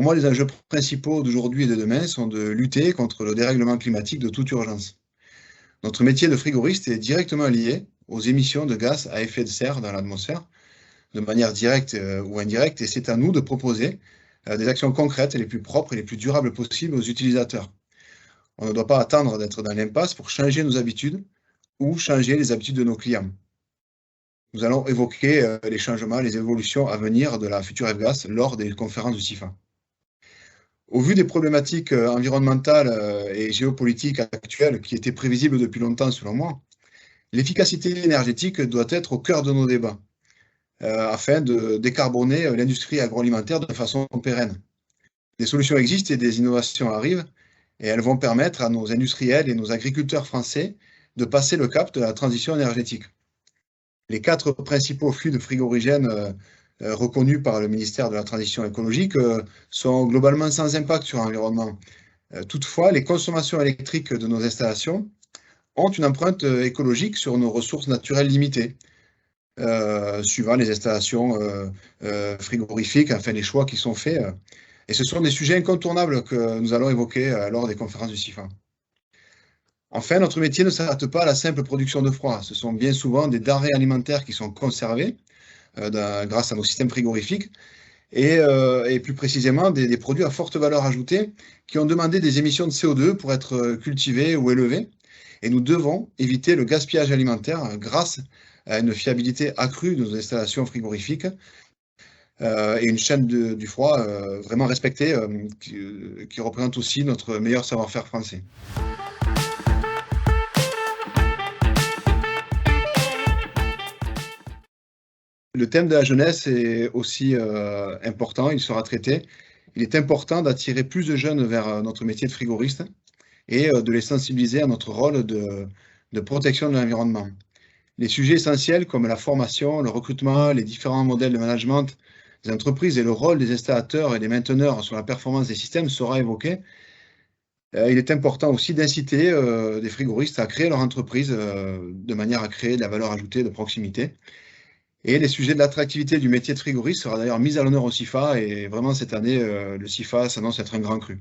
moi, les enjeux principaux d'aujourd'hui et de demain sont de lutter contre le dérèglement climatique de toute urgence. Notre métier de frigoriste est directement lié aux émissions de gaz à effet de serre dans l'atmosphère, de manière directe ou indirecte, et c'est à nous de proposer des actions concrètes les plus propres et les plus durables possibles aux utilisateurs. On ne doit pas attendre d'être dans l'impasse pour changer nos habitudes ou changer les habitudes de nos clients. Nous allons évoquer les changements, les évolutions à venir de la future F-Gas lors des conférences du CIFA. Au vu des problématiques environnementales et géopolitiques actuelles qui étaient prévisibles depuis longtemps selon moi, l'efficacité énergétique doit être au cœur de nos débats afin de décarboner l'industrie agroalimentaire de façon pérenne. Des solutions existent et des innovations arrivent et elles vont permettre à nos industriels et nos agriculteurs français de passer le cap de la transition énergétique. Les 4 principaux flux de frigorigènes reconnus par le ministère de la Transition écologique sont globalement sans impact sur l'environnement. Toutefois, les consommations électriques de nos installations ont une empreinte écologique sur nos ressources naturelles limitées, suivant les installations frigorifiques, enfin les choix qui sont faits. Et ce sont des sujets incontournables que nous allons évoquer lors des conférences du CIFA. Enfin, notre métier ne s'arrête pas à la simple production de froid. Ce sont bien souvent des denrées alimentaires qui sont conservées grâce à nos systèmes frigorifiques et plus précisément des produits à forte valeur ajoutée qui ont demandé des émissions de CO2 pour être cultivés ou élevés. Et nous devons éviter le gaspillage alimentaire grâce à une fiabilité accrue de nos installations frigorifiques et une chaîne du froid vraiment respectée qui représente aussi notre meilleur savoir-faire français. Le thème de la jeunesse est aussi important, il sera traité. Il est important d'attirer plus de jeunes vers notre métier de frigoriste et de les sensibiliser à notre rôle de protection de l'environnement. Les sujets essentiels comme la formation, le recrutement, les différents modèles de management des entreprises et le rôle des installateurs et des mainteneurs sur la performance des systèmes sera évoqué. Il est important aussi d'inciter des frigoristes à créer leur entreprise de manière à créer de la valeur ajoutée de proximité. Et les sujets de l'attractivité du métier de frigoriste sera d'ailleurs mis à l'honneur au CIFA et vraiment cette année, le CIFA s'annonce être un grand cru.